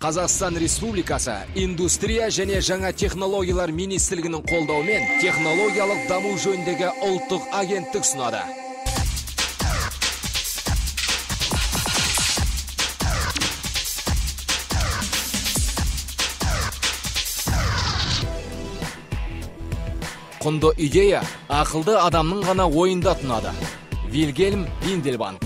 Қазақстан Республикасы Индустрия және жаңа технологиялар министрлігінің қолдауымен технологиялық даму жөніндегі ұлттық агенттік ұсынады. Құнды идея ақылды адамның ғана ойында тұнады. Вильгельм Виндельбанд.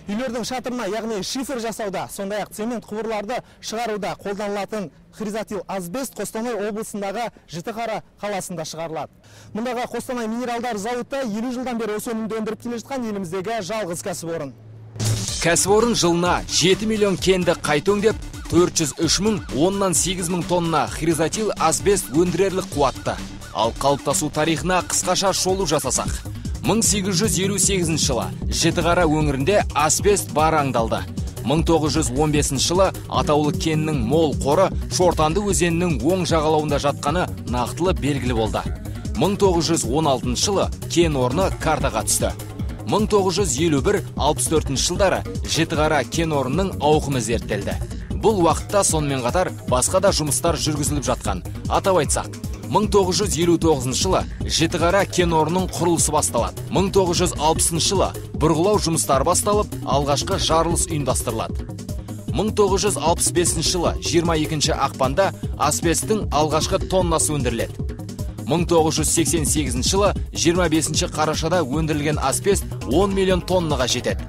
Үйлердің шатырына, яғни шифр жасауда, сондай-ақ цемент құбырларды шығаруда қолданылатын хризотил асбест Қостанай облысындағы Жітіқара қаласында шығарылады. Мұндағы Қостанай минералдар зауыты 50 жылдан бері осы өнімді өндіріп келе жатқан еліміздегі жалғыз кәсіпорын. Кәсіпорын жылына 7 миллион кенді қайта өңдеп, 403 мың 10-8 мың тонна хризотил асбест өндірерлік қуатты. Ал қалыптасу тарихына қысқаша шолу жасасақ, 1858 жылы Жітіқара өңірінде асбест бар аңдалды. 1915 жылы атаулы кеннің мол қоры Шортанды өзенінің оң жағалауында жатқаны нақтылы белгілі болды. 1916 жылы кен орны картаға түсті. 1951-64 жылдары Жітіқара кен орнының ауқымы зерттелді. Бұл уақытта сонымен қатар басқа да жұмыстар жүргізіліп жатқан. Атап айтсақ, 1959 жылы Жітіқара кен орнының құрылысы басталады. 1960 жылы бұрғылау жұмыстары басталып, алғашқы жарылыс ұйымдастырылады. 1965 жылы 22 ақпанда асбесттің алғашқы тоннасы өндіріледі. 1988 жылы 25 қарашада өндірілген асбест 10 миллион тоннаға жетеді.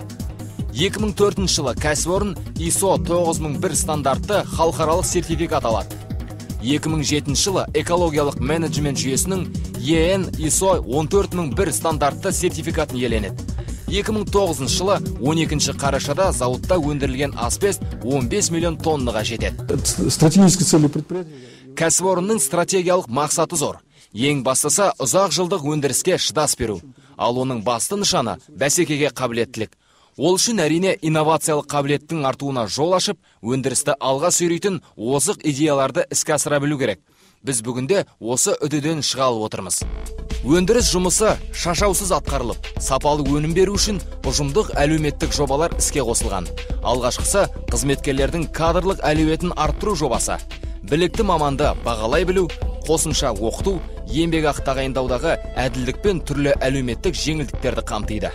2004 жылы кәсіпорын ISO 9001 стандартты халықаралық сертификат алады. 2007 жылы экологиялық менеджмент жүйесінің EN ISO 14001 стандартты сертификатын иеленеді. 2009 жылы 12 қарашада зауытта өндірілген асбест 15 миллион тоннаға жетеді. Кәсіпорынның стратегиялық мақсаты зор. Ең бастысы ұзақ жылдық өндіріске шыдас беру. Ал оның басты нышаны бәсекеге қабілеттілік. Ол үшін әрине инновациялық қабілеттің артуына жол ашып, өндірісті алға сүйрейтін озық идеяларды іске асыра білу керек. Біз бүгінде осы үдеден шығалып отырмыз. Өндіріс жұмысы шашаусыз атқарылып, сапалы өнім беру үшін ұжымдық әлеуметтік жобалар іске қосылған. Алғашқысы қызметкерлердің кадрлық әлеуетін арттыру жобасы. Білікті маманды бағалай білу, қосымша оқыту, еңбек ақы тағайындаудағы әділдік пен түрлі әлеуметтік жеңілдіктерді қамтиды.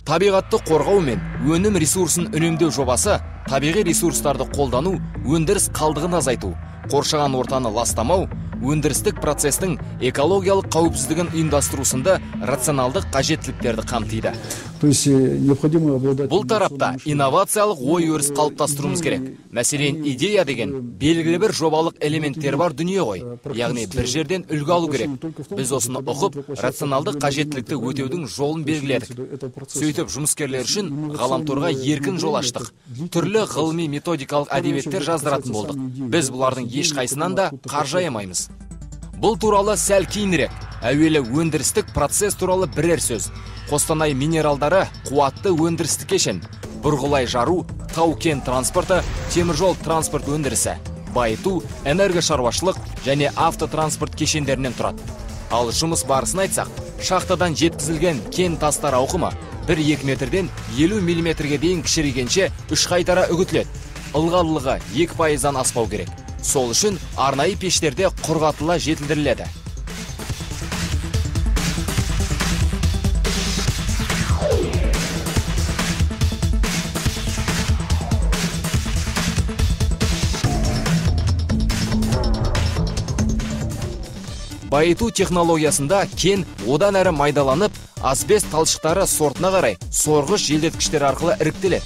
Табиғатты қорғау мен өнім ресурсын үнемдеу жобасы табиғи ресурстарды қолдану, өндіріс қалдығын азайту, қоршаған ортаны ластамау, өндірістік процестің экологиялық қауіпсіздігін ұйымдастырусында рационалдық қажеттіліктерді қамтиды. Бұл тарапта инновациялық ой өріс қалыптастыруымыз керек. Мәселен, идея деген белгілі бір жобалық элементтер бар дүние ғой. Яғни бір жерден үлгі алу керек. Біз осыны ұқып, рационалдық қажеттілікті өтеудің жолын белгіледік. Сөйтіп, жұмыскерлер үшін ғаламторға еркін жол аштық. Түрлі ғылыми методикалық әдебиеттер жаздыратын болдық. Біз бұлардың ешқайсынан да қаржы аямаймыз. Бұл туралы сәл кейінірек. Әуелі өндірістік процесс туралы бірер сөз. Қостанай минералдары қуатты өндірістік кешен, бұрғылай жару, тау-кен транспорты, теміржол транспорт өндірісі, байыту, энергошаруашылық және автотранспорт кешендерінен тұрады. Ал жұмыс барысын айтсақ, шахтадан жеткізілген кен тастар ауқымы 1-2 метрден 50 миллиметрге дейін кішірейгенше 3 қайтара үгітіледі. Ылғалдылығы 2%-дан аспау керек. Сол үшін арнайы пештерде құрғатыла жетілдіріледі. Байыту технологиясында кен одан әрі майдаланып, асбест талшықтары сортына қарай сорғыш желдеткіштер арқылы іріктеледі.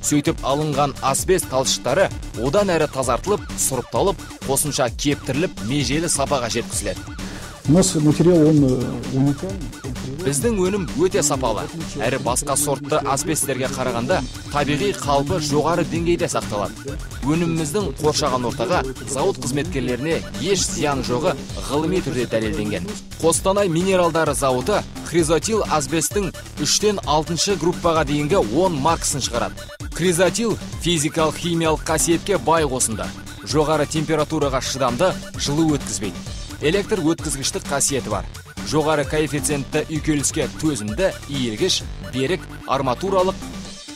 Сөйтіп алынған асбест талшықтары одан әрі тазартылып, сұрыпталып, қосымша кептіріліп, межелі сапаға жеткізіледі. Біздің өнім өте сапалы, әрі басқа сортты асбесттерге қарағанда табиғи қалпы жоғары деңгейде сақталады. Өніміміздің қоршаған ортаға, зауыт қызметкерлеріне еш зиян жоғы ғылыми түрде дәлелденген. Қостанай минералдары зауыты хризотил асбесттің 3-тен 6 группаға дейінгі 10 маркасын шығарады. Хризотил физикалық химиялық қасиетке бай қосынды. Жоғары температураға шыдамды, жылу өткізбейді. Электр өткізгіштік қасиеті бар. жоғары коэффициентті үйкеліске төзімді, иілгіш, берік, арматуралық,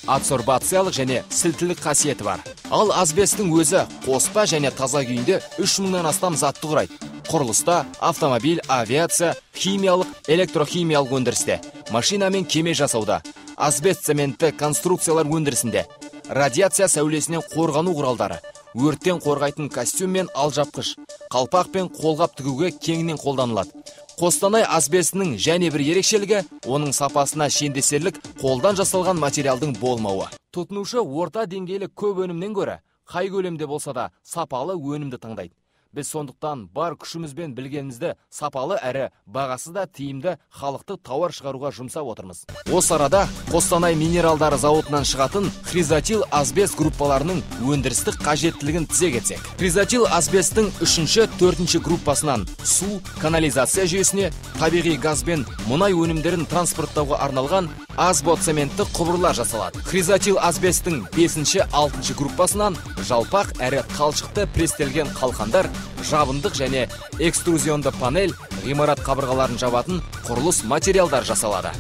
адсорбациялық және сілтілік қасиеті бар. Ал асбесттің өзі қоспа және таза күйінде 3000-нан астам затты құрайды. Құрылыста, автомобиль, авиация, химиялық, электрохимиялық өндірісте, машина мен кеме жасауда, асбест цементті конструкциялар өндірісінде, радиация сәулесінен қорғану құралдары, өрттен қорғайтын костюм мен алжапқыш, қалпақ пен қолғап тігуге кеңінен қолданылады. Қостанай асбестінің және бір ерекшелігі оның сапасына шендесерлік қолдан жасалған материалдың болмауы. Тұтынушы орта деңгейлі көп өнімнен гөрі қай көлемде болса да сапалы өнімді таңдайды. Біз сондықтан бар күшімізбен білгенімізді сапалы әрі бағасы да тиімді халықтық тауар шығаруға жұмсап отырмыз. Осы арада Қостанай минералдары зауытынан шығатын хризотил асбест группаларының өндірістік қажеттілігін тізе кетсек. Хризотил асбесттің 3-4 группасынан су, канализация жүйесіне, табиғи газ бен мұнай өнімдерін транспорттауға арналған азбоцементті құбырлар жасалады. Хризотил асбесттің 5-6 группасынан жалпақ әрі қалшықты престелген қалқандар, жабындық және экструзионды панель, ғимарат қабырғаларын жабатын құрылыс материалдар жасалады.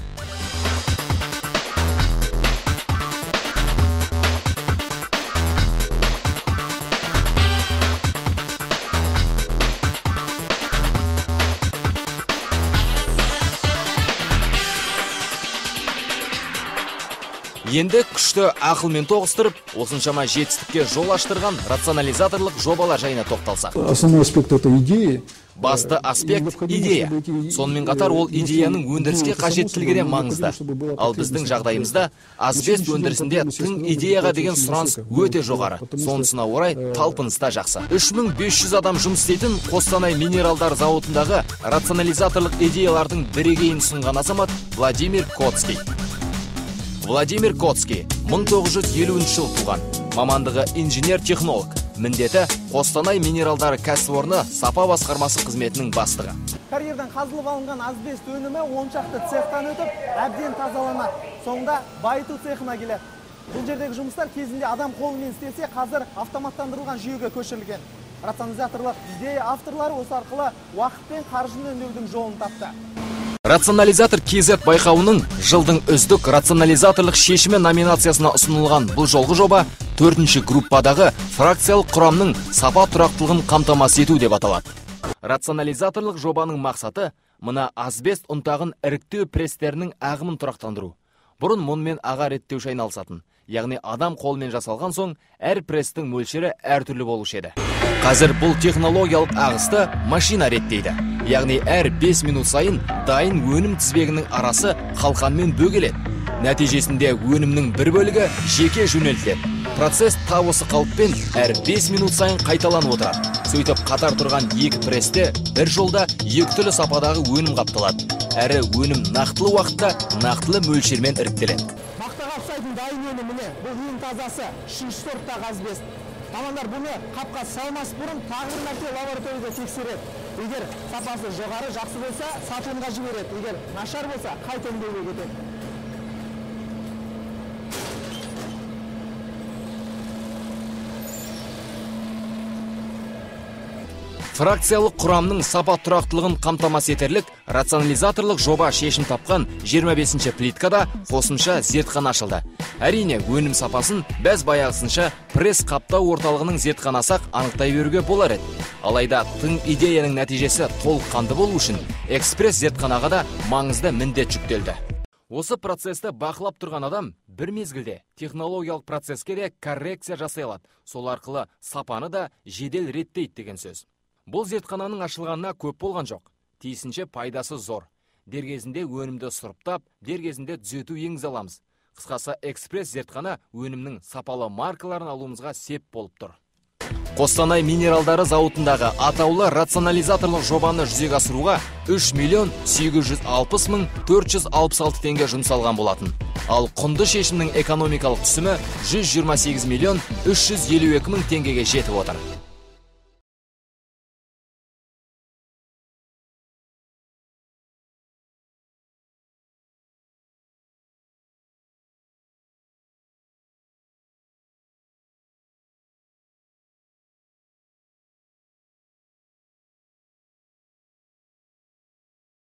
Енді күшті ақылмен тоғыстырып, осыншама жетістікке жол аштырған рационализаторлық жобалар жайына тоқталсақ. Основной аспект это идеи. Басты аспект – идея. Сонымен қатар ол идеяның өндіріске қажеттілігі де маңызды. Ал біздің жағдайымызда асбест өндірісінде тың идеяға деген сұраныс өте жоғары. Сонысына орай талпыныста жақсы. 3500 адам жұмыс істейтін Қостанай минералдар зауытындағы рационализаторлық идеялардың бірегейін ұсынған азамат Владимир Коцкий. Владимир Коцкий 1950 жыл туған, мамандығы инженер-технолог, міндеті Қостанай минералдары кәсіпорны сапа басқармасы қызметінің бастығы. Карьерден қазылып алынған асбест өнімі 10 шақты цехтан өтіп, әбден тазаланады. Соңында байыту цехына келеді. Бұл жердегі жұмыстар кезінде адам қолымен істесе, қазір автоматтандырылған жүйеге көшірілген. Рационализаторлық идея авторлары осы арқылы уақыт пен қаржыны үнемдеудің жолын тапты. Рационализатор KZ байқауының жылдың үздік рационализаторлық шешімі номинациясына ұсынылған бұл жолғы жоба 4-ші группадағы фракциялық құрамның сапа тұрақтылығын қамтамасыз ету деп аталады. Рационализаторлық жобаның мақсаты мына асбест ұнтағын іріктеу престерінің ағымын тұрақтандыру. Бұрын мұнымен аға реттеуші айналысатын, яғни адам қолмен жасалған соң әр престің мөлшері әртүрлі болушы еді. Қазір бұл технологиялық ағысты машина реттейді. Яғни әр 5 минут сайын дайын өнім тізбегінің арасы қалқанмен бөгеледі. Нәтижесінде өнімнің бір бөлігі жеке жөнелтіледі. Процесс тап осы қалыппен әр 5 минут сайын қайталанып отырады. Сөйтіп қатар тұрған екі престе бір жолда екі түрлі сападағы өнім қапталады. Әрі өнім нақтылы уақытта нақтылы мөлшермен іріктеледі. Мақтаға ұқсайтын дайын өніміне бұл ең тазасы 3-ші сорттағы асбест. Мамандар бұны қапқа салмас бұрын тағы бір мәрте лабораторияда тексереді. Егер сапасы жоғары жақсы болса, сатылымға жібереді. Егер нашар болса, қайта өңдеуге кетеді. Фракциялық құрамның сапа тұрақтылығын қамтамасыз етерлік рационализаторлық жоба шешім тапқан 25-ші плиткада қосымша зертхана ашылды. Әрине, өнім сапасын біз баяғысынша пресс қаптау орталығының зертханасақ анықтай беруге болар еді. Алайда тың идеяның нәтижесі толыққанды болу үшін экспресс зертханаға да маңызды міндет жүктелді. Осы процесті бақылап тұрған адам бір мезгілде технологиялық процеске де коррекция жасай алады. Сол арқылы сапаны да жедел реттейді деген сөз. Бұл зертхананың ашылғанына көп болған жоқ. Тиісінше пайдасы зор. Дергезінде өнімді сұрыптап, дергезінде түзету енгізе аламыз. Қысқасы экспресс зертхана өнімнің сапалы маркаларын алуымызға сеп болып тұр. Қостанай минералдары зауытындағы атаулы рационализаторлық жобаны жүзеге асыруға 3.760.466 теңге жұмсалған болатын. Ал құнды шешімнің экономикалық түсімі 128.352.000 теңгеге жетіп отыр.